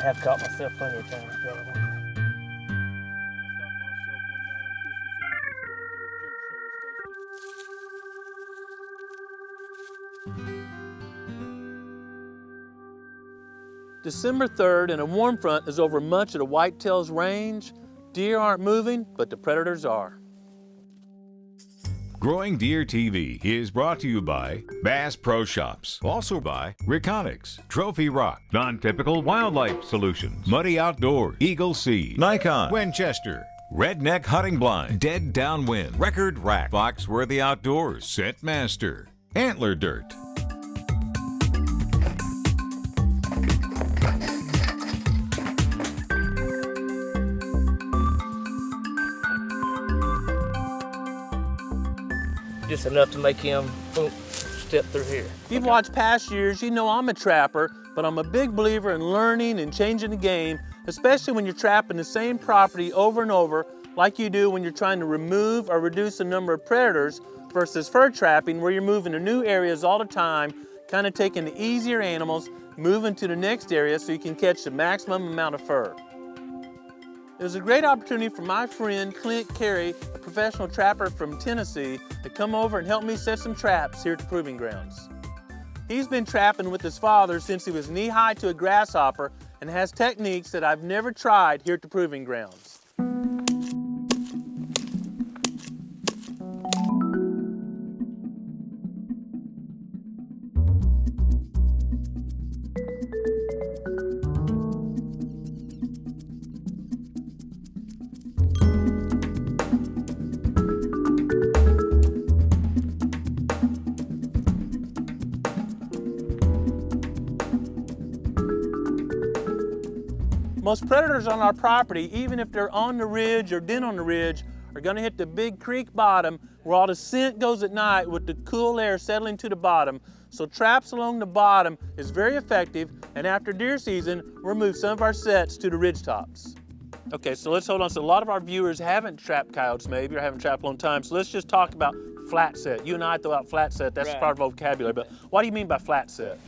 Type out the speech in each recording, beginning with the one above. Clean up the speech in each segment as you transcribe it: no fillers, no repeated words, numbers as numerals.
have caught myself plenty of times. December 3rd and a warm front is over much of the Whitetails Range. Deer aren't moving, but the predators are. Growing Deer TV is brought to you by Bass Pro Shops, also by Reconics, Trophy Rock, Non-Typical Wildlife Solutions, Muddy Outdoors, Eagle Seed, Nikon, Winchester, Redneck Hunting Blind, Dead Downwind, Record Rack, Foxworthy Outdoors, Scent Master, Antler Dirt. Just enough to make him step through here. If you've watched past years, you know I'm a trapper, but I'm a big believer in learning and changing the game, especially when you're trapping the same property over and over, like you do when you're trying to remove or reduce the number of predators, versus fur trapping, where you're moving to new areas all the time, kind of taking the easier animals, moving to the next area so you can catch the maximum amount of fur. It was a great opportunity for my friend Clint Carey, a professional trapper from Tennessee, to come over and help me set some traps here at the Proving Grounds. He's been trapping with his father since he was knee-high to a grasshopper and has techniques that I've never tried here at the Proving Grounds. Most predators on our property, even if they're on the ridge or den on the ridge, are gonna hit the big creek bottom where all the scent goes at night with the cool air settling to the bottom. So traps along the bottom is very effective, and after deer season, we'll move some of our sets to the ridge tops. Okay, so let's hold on. So a lot of our viewers haven't trapped coyotes maybe, or haven't trapped a long time, so let's just talk about flat set. You and I throw out flat set, that's Right. part of our vocabulary, but what do you mean by flat set?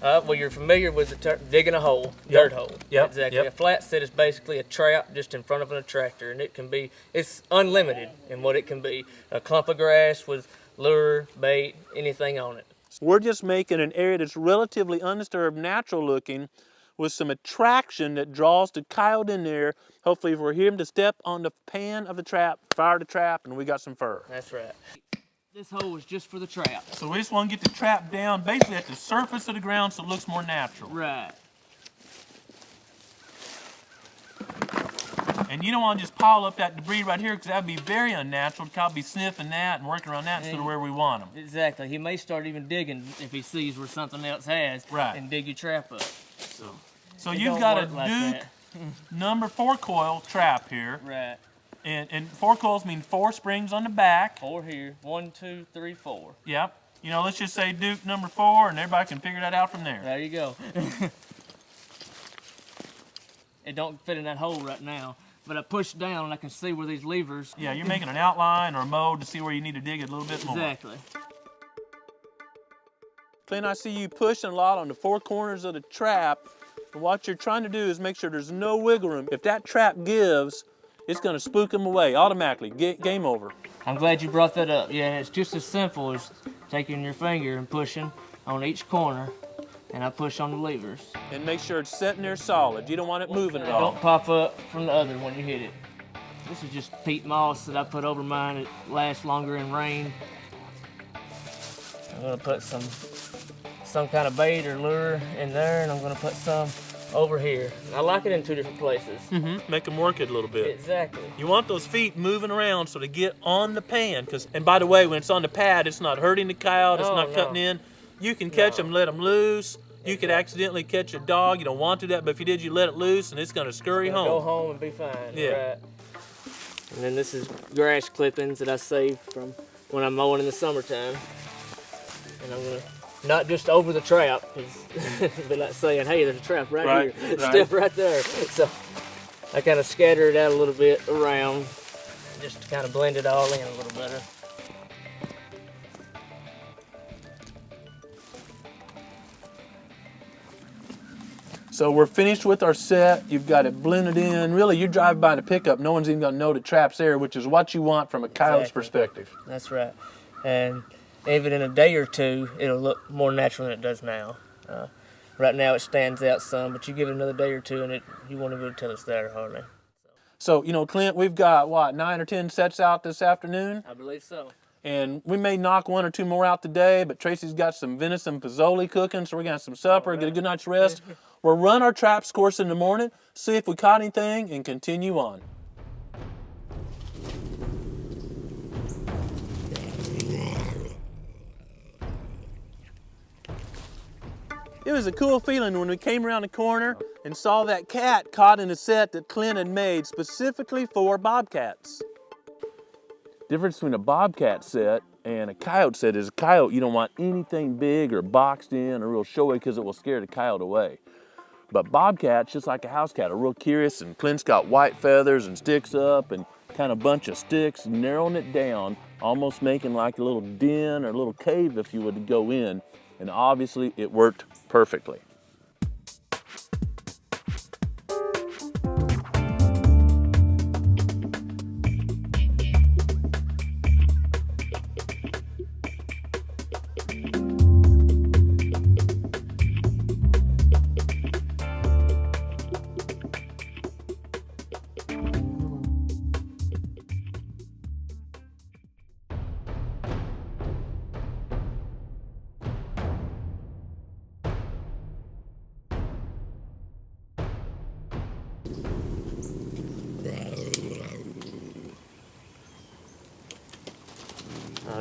Well, you're familiar with digging a hole, dirt hole. Yep. Exactly. Yep. A flat set is basically a trap just in front of an attractor, and it's unlimited in what it can be. A clump of grass with lure, bait, anything on it. We're just making an area that's relatively undisturbed, natural looking, with some attraction that draws the coyote in there. Hopefully for him to step on the pan of the trap, fire the trap, and we got some fur. That's right. This hole is just for the trap. So we just want to get the trap down basically at the surface of the ground so it looks more natural. Right. And you don't want to just pile up that debris right here because that would be very unnatural. The cow would be sniffing that and working around that instead of where we want them. Exactly. He may start even digging if he sees where something else has, Right. and dig your trap up. So It you've don't got a work like Duke that. number 4 coil trap here. Right. And 4 coils mean 4 springs on the back. 4 here. 1, 2, 3, 4. Yep. You know, let's just say Duke number 4 and everybody can figure that out from there. There you go. It don't fit in that hole right now, but I push down and I can see where these levers. Yeah, you're making an outline or a mode to see where you need to dig it a little bit more. Exactly. Clint, I see you pushing a lot on the 4 corners of the trap. And what you're trying to do is make sure there's no wiggle room. If that trap gives, it's going to spook them away automatically. Game over. I'm glad you brought that up. Yeah, it's just as simple as taking your finger and pushing on each corner, and I push on the levers. And make sure it's sitting there solid. You don't want it moving at all. Don't pop up from the other when you hit it. This is just peat moss that I put over mine. It lasts longer in rain. I'm gonna put some kind of bait or lure in there, and I'm gonna put some over here. I like it in 2 different places. Make them work it a little bit. Exactly. You want those feet moving around so they get on the pan. And by the way, when it's on the pad, it's not hurting the coyote, it's not cutting in. You can catch them, let them loose. You could accidentally catch a dog. You don't want to do that, but if you did, you let it loose and it's gonna scurry home. Go home and be fine. Yeah. Right. And then this is grass clippings that I saved from when I'm mowing in the summertime. And I'm gonna, not just over the trap, because it'd be like saying, hey, there's a trap right here. Step right there. So I kind of scatter it out a little bit around, just to kind of blend it all in a little better. So we're finished with our set. You've got it blended in. Really, you drive by the pickup, no one's even gonna know the trap's there, which is what you want from a coyote's perspective. That's right. And even in a day or two, it'll look more natural than it does now. Right now it stands out some, but you give it another day or two and you won't even tell it's there hardly. So, you know, Clint, we've got, what, 9 or 10 sets out this afternoon? I believe so. And we may knock 1 or 2 more out today, but Tracy's got some venison pozole cooking, so we're gonna have some supper, get a good night's rest. We'll run our traps course in the morning, see if we caught anything, and continue on. It was a cool feeling when we came around the corner and saw that cat caught in a set that Clint had made specifically for bobcats. Difference between a bobcat set and a coyote set is a coyote, you don't want anything big or boxed in or real showy because it will scare the coyote away. But bobcat's just like a house cat, are real curious, and Clint's got white feathers and sticks up and kind of bunch of sticks, narrowing it down, almost making like a little den or a little cave if you would to go in. And obviously it worked perfectly.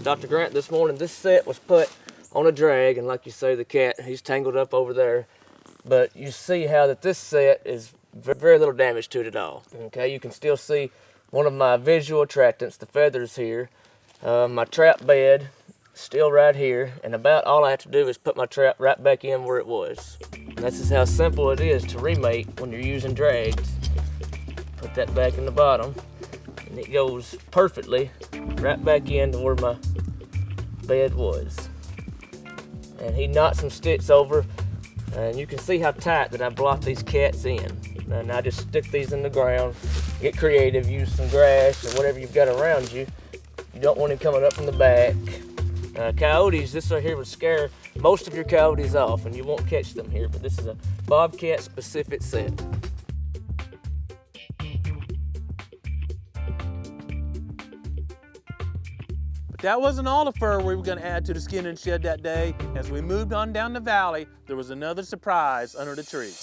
Dr. Grant, this morning this set was put on a drag, and like you say, the cat, he's tangled up over there. But you see how that this set is very little damage to it at all. Okay, you can still see one of my visual attractants, the feathers here. My trap bed still right here, and about all I have to do is put my trap right back in where it was. And this is how simple it is to remake when you're using drags. Put that back in the bottom, and it goes perfectly right back into where my bed was. And he knocked some sticks over, and you can see how tight that I blocked these cats in. And I just stick these in the ground, get creative, use some grass or whatever you've got around you. You don't want him coming up from the back. Coyotes, this right here would scare most of your coyotes off, and you won't catch them here, but this is a bobcat specific set. That wasn't all the fur we were going to add to the skin and shed that day. As we moved on down the valley, there was another surprise under the tree.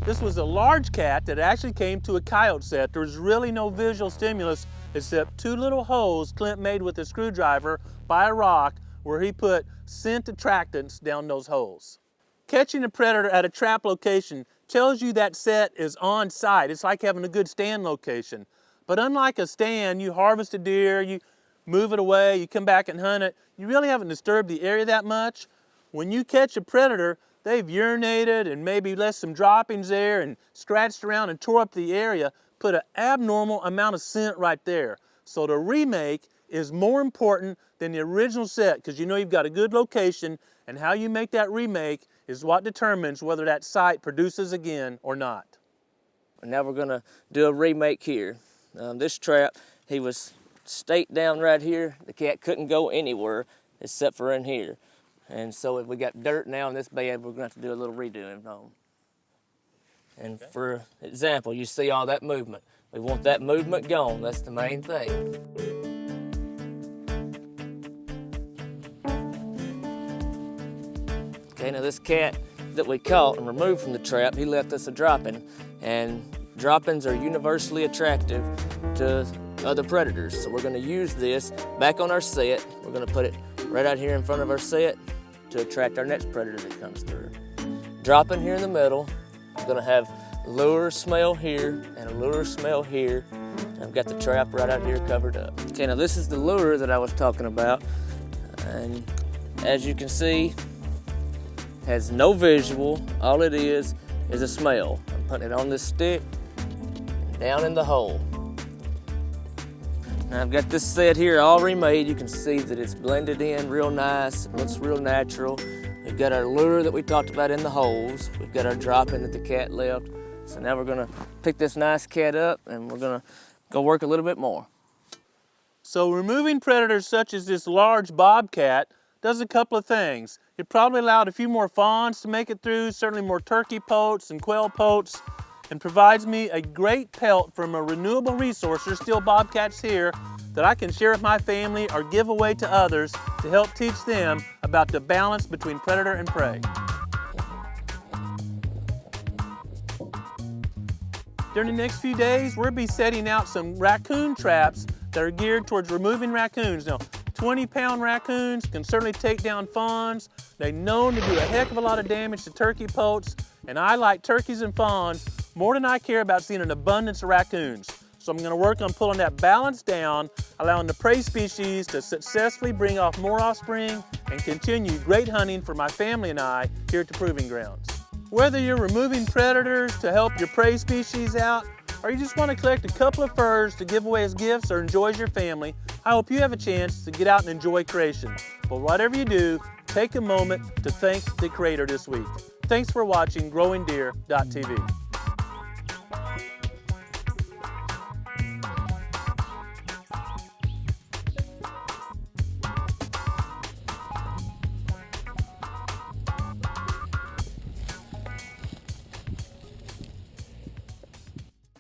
This was a large cat that actually came to a coyote set. There was really no visual stimulus except 2 little holes Clint made with a screwdriver by a rock where he put scent attractants down those holes. Catching a predator at a trap location tells you that set is on site. It's like having a good stand location. But unlike a stand, you harvest a deer, you move it away, you come back and hunt it, you really haven't disturbed the area that much. When you catch a predator, they've urinated and maybe left some droppings there and scratched around and tore up the area, put an abnormal amount of scent right there. So the remake is more important than the original set, because you know you've got a good location, and how you make that remake is what determines whether that site produces again or not. And now we're gonna do a remake here. This trap, he was staked down right here. The cat couldn't go anywhere except for in here. And so if we got dirt now in this bed, we're gonna have to do a little redoing. And for example, you see all that movement. We want that movement gone. That's the main thing. Okay, now this cat that we caught and removed from the trap, he left us a dropping. And droppings are universally attractive to other predators. So we're gonna use this back on our set. We're gonna put it right out here in front of our set to attract our next predator that comes through. Dropping here in the middle. I'm gonna have lure smell here and a lure smell here. I've got the trap right out here covered up. Okay, now this is the lure that I was talking about. And as you can see, has no visual. All it is a smell. I'm putting it on this stick, down in the hole. Now I've got this set here all remade. You can see that it's blended in real nice. It looks real natural. We've got our lure that we talked about in the holes. We've got our drop-in that the cat left. So now we're gonna pick this nice cat up and we're gonna go work a little bit more. So removing predators such as this large bobcat does a couple of things. It probably allowed a few more fawns to make it through, certainly more turkey poults and quail poults, and provides me a great pelt from a renewable resource. There's still bobcats here that I can share with my family or give away to others to help teach them about the balance between predator and prey. During the next few days, we'll be setting out some raccoon traps that are geared towards removing raccoons. Now, 20-pound raccoons can certainly take down fawns. They're known to do a heck of a lot of damage to turkey poults, and I like turkeys and fawns more than I care about seeing an abundance of raccoons. So I'm gonna work on pulling that balance down, allowing the prey species to successfully bring off more offspring and continue great hunting for my family and I here at the Proving Grounds. Whether you're removing predators to help your prey species out, or you just want to collect a couple of furs to give away as gifts or enjoy as your family, I hope you have a chance to get out and enjoy creation. But whatever you do, take a moment to thank the Creator this week. Thanks for watching GrowingDeer.tv.